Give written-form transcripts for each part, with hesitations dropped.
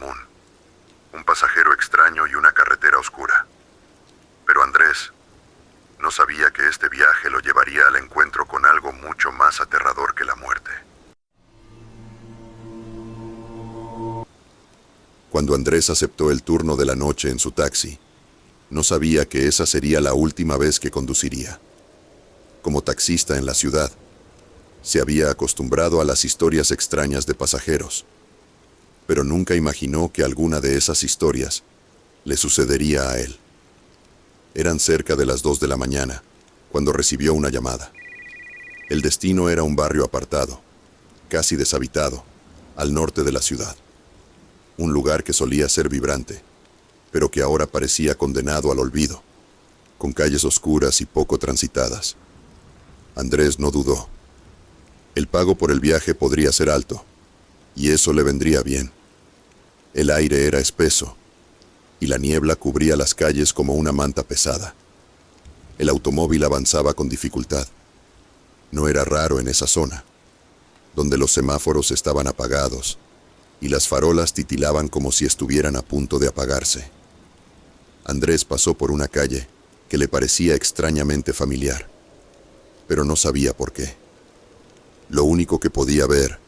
común, un pasajero extraño y una carretera oscura. Pero Andrés no sabía que este viaje lo llevaría al encuentro con algo mucho más aterrador que la muerte. Cuando Andrés aceptó el turno de la noche en su taxi, no sabía que esa sería la última vez que conduciría. Como taxista en la ciudad, se había acostumbrado a las historias extrañas de pasajeros, pero nunca imaginó que alguna de esas historias le sucedería a él. Eran cerca de las 2 de la mañana, cuando recibió una llamada. El destino era un barrio apartado, casi deshabitado, al norte de la ciudad. Un lugar que solía ser vibrante, pero que ahora parecía condenado al olvido, con calles oscuras y poco transitadas. Andrés no dudó. El pago por el viaje podría ser alto, y eso le vendría bien. El aire era espeso, y la niebla cubría las calles como una manta pesada. El automóvil avanzaba con dificultad. No era raro en esa zona, donde los semáforos estaban apagados, y las farolas titilaban como si estuvieran a punto de apagarse. Andrés pasó por una calle que le parecía extrañamente familiar, pero no sabía por qué. Lo único que podía ver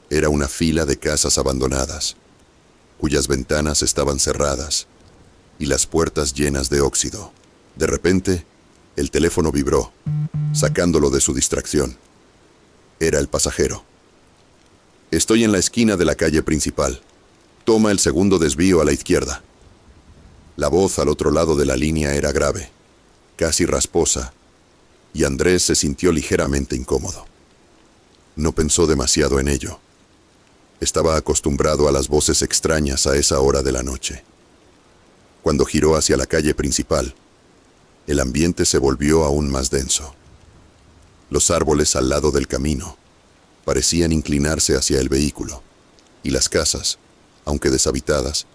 era una fila de casas abandonadas, cuyas ventanas estaban cerradas y las puertas llenas de óxido. De repente, el teléfono vibró, sacándolo de su distracción. Era el pasajero. «Estoy en la esquina de la calle principal. Toma el segundo desvío a la izquierda». La voz al otro lado de la línea era grave, casi rasposa, y Andrés se sintió ligeramente incómodo. No pensó demasiado en ello. Estaba acostumbrado a las voces extrañas a esa hora de la noche. Cuando giró hacia la calle principal, el ambiente se volvió aún más denso. Los árboles al lado del camino parecían inclinarse hacia el vehículo, y las casas, aunque deshabitadas,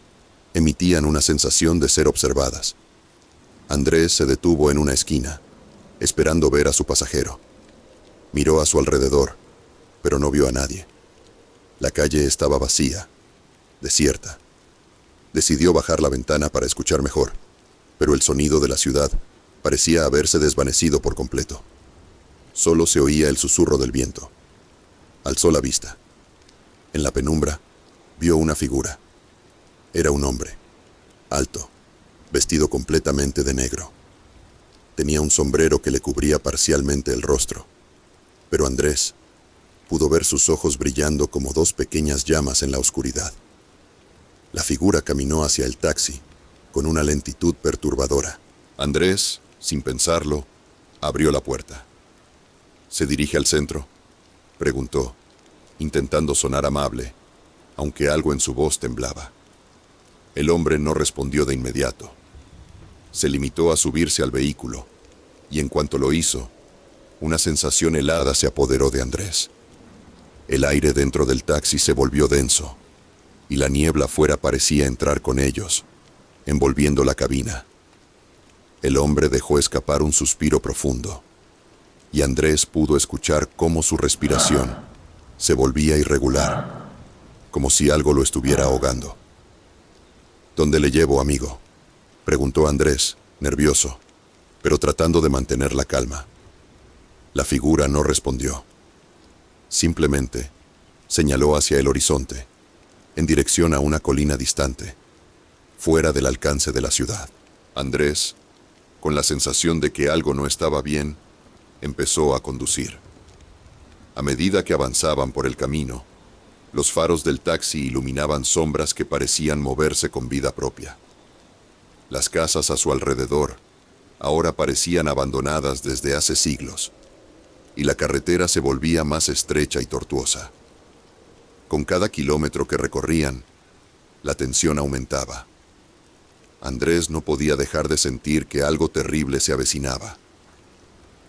emitían una sensación de ser observadas. Andrés se detuvo en una esquina, esperando ver a su pasajero. Miró a su alrededor, pero no vio a nadie. La calle estaba vacía, desierta. Decidió bajar la ventana para escuchar mejor, pero el sonido de la ciudad parecía haberse desvanecido por completo. Solo se oía el susurro del viento. Alzó la vista. En la penumbra, vio una figura. Era un hombre, alto, vestido completamente de negro. Tenía un sombrero que le cubría parcialmente el rostro, pero Andrés pudo ver sus ojos brillando como dos pequeñas llamas en la oscuridad. La figura caminó hacia el taxi, con una lentitud perturbadora. Andrés, sin pensarlo, abrió la puerta. «¿Se dirige al centro?», preguntó, intentando sonar amable, aunque algo en su voz temblaba. El hombre no respondió de inmediato. Se limitó a subirse al vehículo, y en cuanto lo hizo, una sensación helada se apoderó de Andrés. El aire dentro del taxi se volvió denso, y la niebla afuera parecía entrar con ellos, envolviendo la cabina. El hombre dejó escapar un suspiro profundo, y Andrés pudo escuchar cómo su respiración se volvía irregular, como si algo lo estuviera ahogando. «¿Dónde le llevo, amigo?», preguntó Andrés, nervioso, pero tratando de mantener la calma. La figura no respondió. Simplemente señaló hacia el horizonte, en dirección a una colina distante, fuera del alcance de la ciudad. Andrés, con la sensación de que algo no estaba bien, empezó a conducir. A medida que avanzaban por el camino, los faros del taxi iluminaban sombras que parecían moverse con vida propia. Las casas a su alrededor ahora parecían abandonadas desde hace siglos, y la carretera se volvía más estrecha y tortuosa. Con cada kilómetro que recorrían, la tensión aumentaba. Andrés no podía dejar de sentir que algo terrible se avecinaba.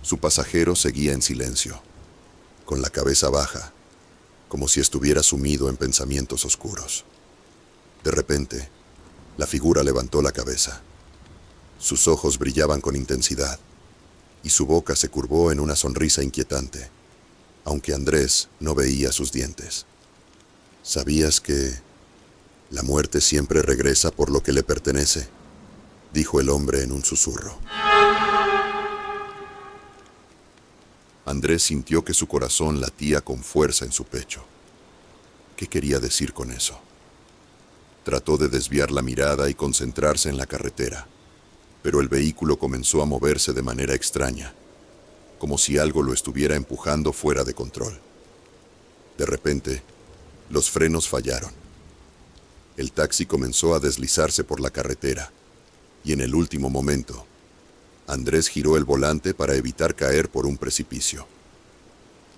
Su pasajero seguía en silencio, con la cabeza baja, como si estuviera sumido en pensamientos oscuros. De repente, la figura levantó la cabeza. Sus ojos brillaban con intensidad, y su boca se curvó en una sonrisa inquietante, aunque Andrés no veía sus dientes. «¿Sabías que La muerte siempre regresa por lo que le pertenece, dijo el hombre en un susurro. Andrés sintió que su corazón latía con fuerza en su pecho. ¿Qué quería decir con eso? Trató de desviar la mirada y concentrarse en la carretera, pero el vehículo comenzó a moverse de manera extraña, como si algo lo estuviera empujando fuera de control. De repente, los frenos fallaron. El taxi comenzó a deslizarse por la carretera, y en el último momento, Andrés giró el volante para evitar caer por un precipicio.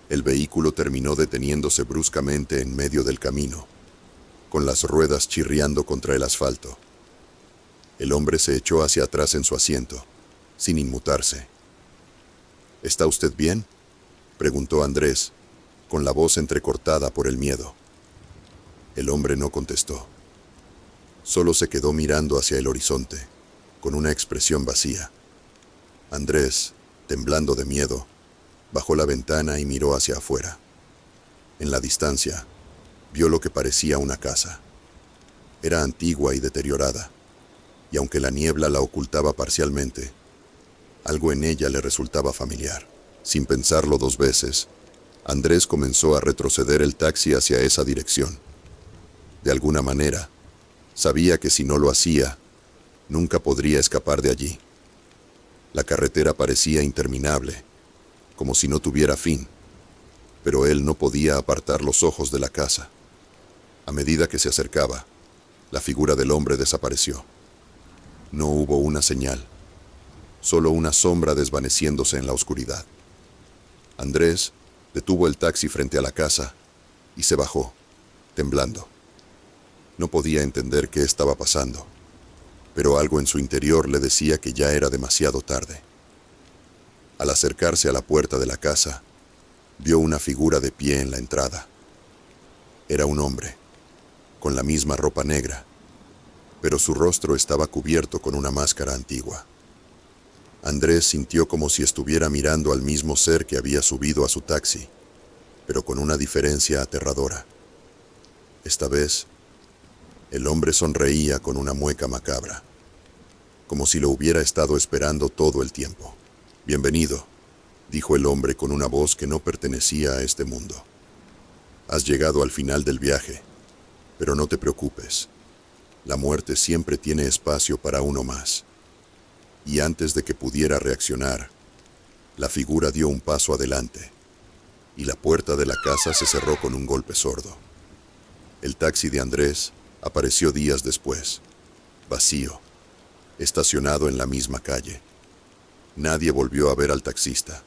El vehículo terminó deteniéndose bruscamente en medio del camino, con las ruedas chirriando contra el asfalto. El hombre se echó hacia atrás en su asiento, sin inmutarse. ¿Está usted bien?, preguntó Andrés, con la voz entrecortada por el miedo. El hombre no contestó. Solo se quedó mirando hacia el horizonte, con una expresión vacía. Andrés, temblando de miedo, bajó la ventana y miró hacia afuera. En la distancia, vio lo que parecía una casa. Era antigua y deteriorada, y aunque la niebla la ocultaba parcialmente, algo en ella le resultaba familiar. Sin pensarlo dos veces, Andrés comenzó a retroceder el taxi hacia esa dirección. De alguna manera, sabía que si no lo hacía, nunca podría escapar de allí. La carretera parecía interminable, como si no tuviera fin, pero él no podía apartar los ojos de la casa. A medida que se acercaba, la figura del hombre desapareció. No hubo una señal, solo una sombra desvaneciéndose en la oscuridad. Andrés detuvo el taxi frente a la casa y se bajó, temblando. No podía entender qué estaba pasando, pero algo en su interior le decía que ya era demasiado tarde. Al acercarse a la puerta de la casa, vio una figura de pie en la entrada. Era un hombre, con la misma ropa negra, pero su rostro estaba cubierto con una máscara antigua. Andrés sintió como si estuviera mirando al mismo ser que había subido a su taxi, pero con una diferencia aterradora. Esta vez, el hombre sonreía con una mueca macabra, como si lo hubiera estado esperando todo el tiempo. «Bienvenido», dijo el hombre con una voz que no pertenecía a este mundo. «Has llegado al final del viaje, pero no te preocupes. La muerte siempre tiene espacio para uno más». Y antes de que pudiera reaccionar, la figura dio un paso adelante, y la puerta de la casa se cerró con un golpe sordo. El taxi de Andrés apareció días después, vacío, estacionado en la misma calle. Nadie volvió a ver al taxista,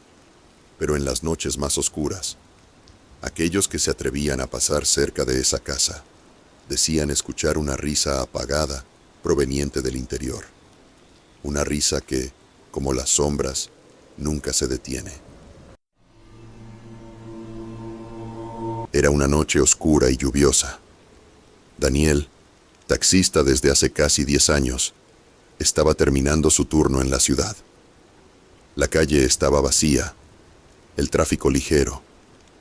pero en las noches más oscuras, aquellos que se atrevían a pasar cerca de esa casa decían escuchar una risa apagada proveniente del interior. Una risa que, como las sombras, nunca se detiene. Era una noche oscura y lluviosa. Daniel, taxista desde hace casi 10 años, estaba terminando su turno en la ciudad. La calle estaba vacía, el tráfico ligero,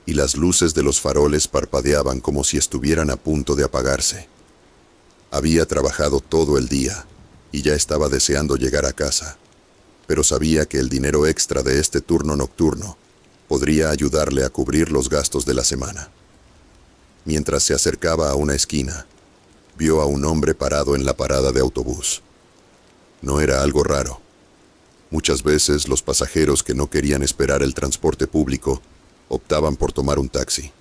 y las luces de los faroles parpadeaban como si estuvieran a punto de apagarse. Había trabajado todo el día y ya estaba deseando llegar a casa, pero sabía que el dinero extra de este turno nocturno podría ayudarle a cubrir los gastos de la semana. Mientras se acercaba a una esquina, vio a un hombre parado en la parada de autobús. No era algo raro. Muchas veces los pasajeros que no querían esperar el transporte público optaban por tomar un taxi.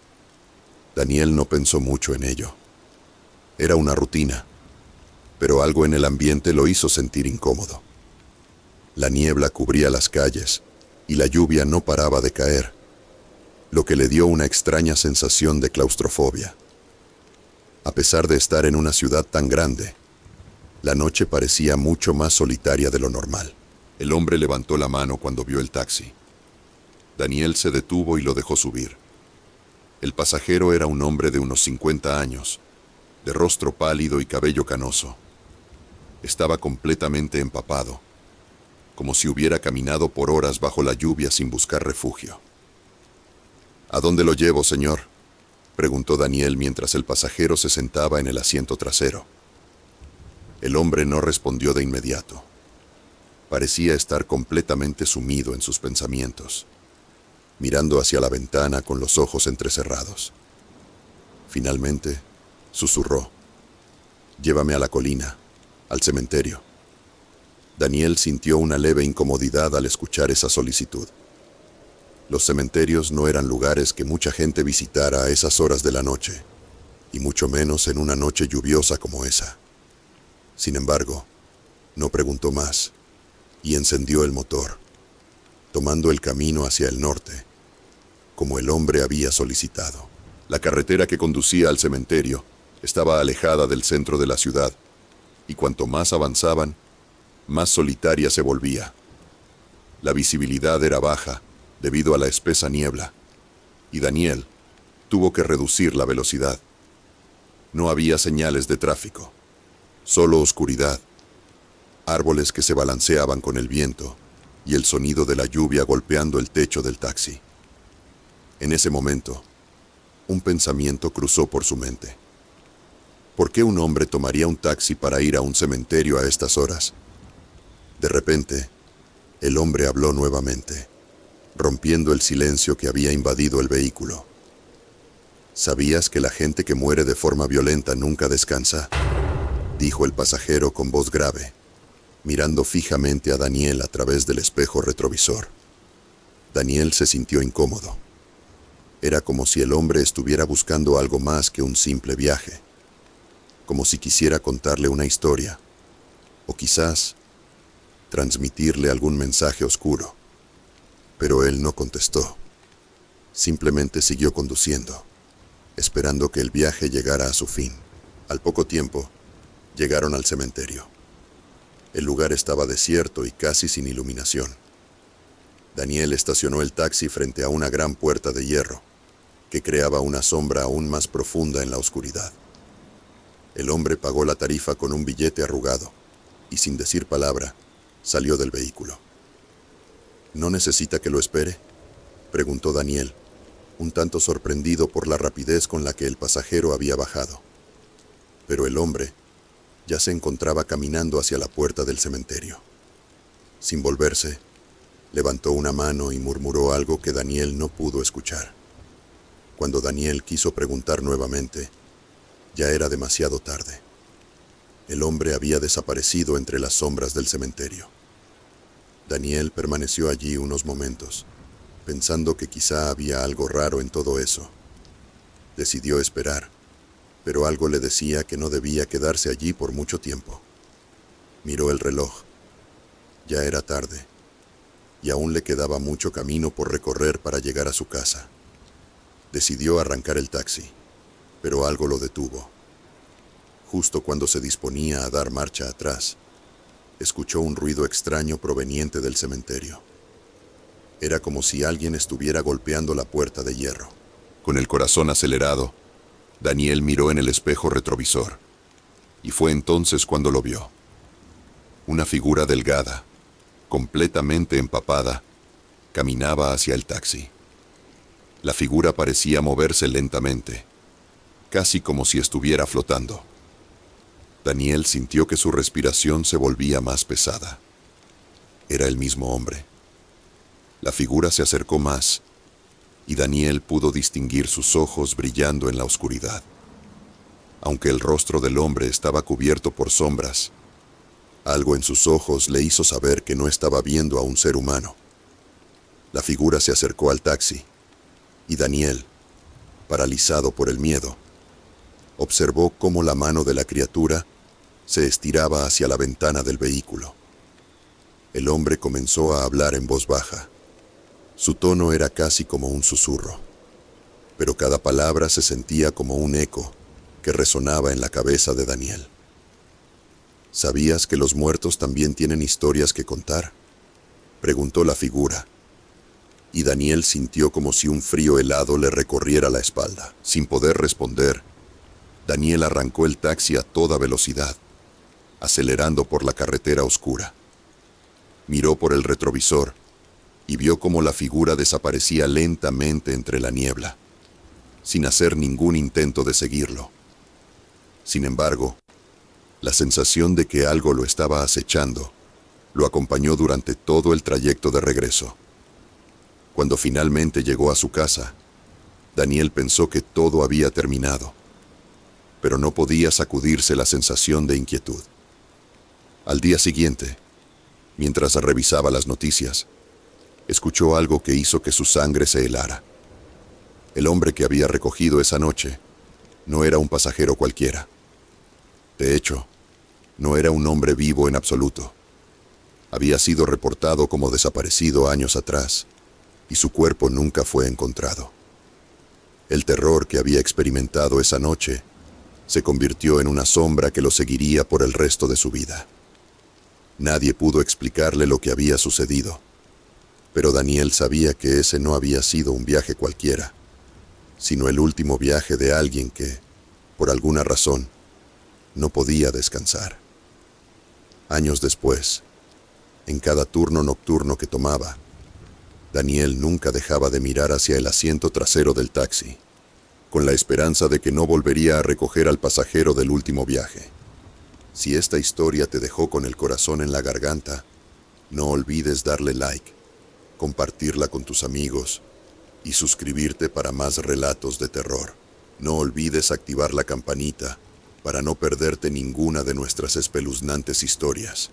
Daniel no pensó mucho en ello. Era una rutina, pero algo en el ambiente lo hizo sentir incómodo. La niebla cubría las calles y la lluvia no paraba de caer, lo que le dio una extraña sensación de claustrofobia. A pesar de estar en una ciudad tan grande, la noche parecía mucho más solitaria de lo normal. El hombre levantó la mano cuando vio el taxi. Daniel se detuvo y lo dejó subir. El pasajero era un hombre de unos 50 años, de rostro pálido y cabello canoso. Estaba completamente empapado, como si hubiera caminado por horas bajo la lluvia sin buscar refugio. «¿A dónde lo llevo, señor?», preguntó Daniel mientras el pasajero se sentaba en el asiento trasero. El hombre no respondió de inmediato. Parecía estar completamente sumido en sus pensamientos, mirando hacia la ventana con los ojos entrecerrados. Finalmente, susurró: «Llévame a la colina, al cementerio». Daniel sintió una leve incomodidad al escuchar esa solicitud. Los cementerios no eran lugares que mucha gente visitara a esas horas de la noche, y mucho menos en una noche lluviosa como esa. Sin embargo, no preguntó más, y encendió el motor, tomando el camino hacia el norte, como el hombre había solicitado. La carretera que conducía al cementerio estaba alejada del centro de la ciudad, y cuanto más avanzaban, más solitaria se volvía. La visibilidad era baja debido a la espesa niebla, y Daniel tuvo que reducir la velocidad. No había señales de tráfico, solo oscuridad, árboles que se balanceaban con el viento y el sonido de la lluvia golpeando el techo del taxi. En ese momento, un pensamiento cruzó por su mente. ¿Por qué un hombre tomaría un taxi para ir a un cementerio a estas horas? De repente, el hombre habló nuevamente, rompiendo el silencio que había invadido el vehículo. ¿Sabías que la gente que muere de forma violenta nunca descansa?, dijo el pasajero con voz grave, mirando fijamente a Daniel a través del espejo retrovisor. Daniel se sintió incómodo. Era como si el hombre estuviera buscando algo más que un simple viaje, como si quisiera contarle una historia, o quizás transmitirle algún mensaje oscuro. Pero él no contestó. Simplemente siguió conduciendo, esperando que el viaje llegara a su fin. Al poco tiempo, llegaron al cementerio. El lugar estaba desierto y casi sin iluminación. Daniel estacionó el taxi frente a una gran puerta de hierro, que creaba una sombra aún más profunda en la oscuridad. El hombre pagó la tarifa con un billete arrugado, y sin decir palabra, salió del vehículo. ¿No necesita que lo espere?, preguntó Daniel, un tanto sorprendido por la rapidez con la que el pasajero había bajado. Pero el hombre ya se encontraba caminando hacia la puerta del cementerio. Sin volverse, levantó una mano y murmuró algo que Daniel no pudo escuchar. Cuando Daniel quiso preguntar nuevamente, ya era demasiado tarde. El hombre había desaparecido entre las sombras del cementerio. Daniel permaneció allí unos momentos, pensando que quizá había algo raro en todo eso. Decidió esperar, pero algo le decía que no debía quedarse allí por mucho tiempo. Miró el reloj. Ya era tarde, y aún le quedaba mucho camino por recorrer para llegar a su casa. Decidió arrancar el taxi, pero algo lo detuvo. Justo cuando se disponía a dar marcha atrás, escuchó un ruido extraño proveniente del cementerio. Era como si alguien estuviera golpeando la puerta de hierro. Con el corazón acelerado, Daniel miró en el espejo retrovisor, y fue entonces cuando lo vio. Una figura delgada, completamente empapada, caminaba hacia el taxi. La figura parecía moverse lentamente, casi como si estuviera flotando. Daniel sintió que su respiración se volvía más pesada. Era el mismo hombre. La figura se acercó más, y Daniel pudo distinguir sus ojos brillando en la oscuridad. Aunque el rostro del hombre estaba cubierto por sombras, algo en sus ojos le hizo saber que no estaba viendo a un ser humano. La figura se acercó al taxi, y Daniel, paralizado por el miedo, observó cómo la mano de la criatura se estiraba hacia la ventana del vehículo. El hombre comenzó a hablar en voz baja. Su tono era casi como un susurro, pero cada palabra se sentía como un eco que resonaba en la cabeza de Daniel. ¿Sabías que los muertos también tienen historias que contar?, preguntó la figura, y Daniel sintió como si un frío helado le recorriera la espalda. Sin poder responder, Daniel arrancó el taxi a toda velocidad, acelerando por la carretera oscura. Miró por el retrovisor y vio cómo la figura desaparecía lentamente entre la niebla. sin hacer ningún intento de seguirlo. Sin embargo, la sensación de que algo lo estaba acechando lo acompañó durante todo el trayecto de regreso. Cuando finalmente llegó a su casa, Daniel pensó que todo había terminado, pero no podía sacudirse la sensación de inquietud. Al día siguiente, mientras revisaba las noticias, escuchó algo que hizo que su sangre se helara. El hombre que había recogido esa noche no era un pasajero cualquiera. De hecho, no era un hombre vivo en absoluto. Había sido reportado como desaparecido años atrás, y su cuerpo nunca fue encontrado. El terror que había experimentado esa noche se convirtió en una sombra que lo seguiría por el resto de su vida. Nadie pudo explicarle lo que había sucedido, pero Daniel sabía que ese no había sido un viaje cualquiera, sino el último viaje de alguien que, por alguna razón, no podía descansar. Años después, en cada turno nocturno que tomaba, Daniel nunca dejaba de mirar hacia el asiento trasero del taxi, con la esperanza de que no volvería a recoger al pasajero del último viaje. Si esta historia te dejó con el corazón en la garganta, no olvides darle like, compartirla con tus amigos y suscribirte para más relatos de terror. No olvides activar la campanita para no perderte ninguna de nuestras espeluznantes historias.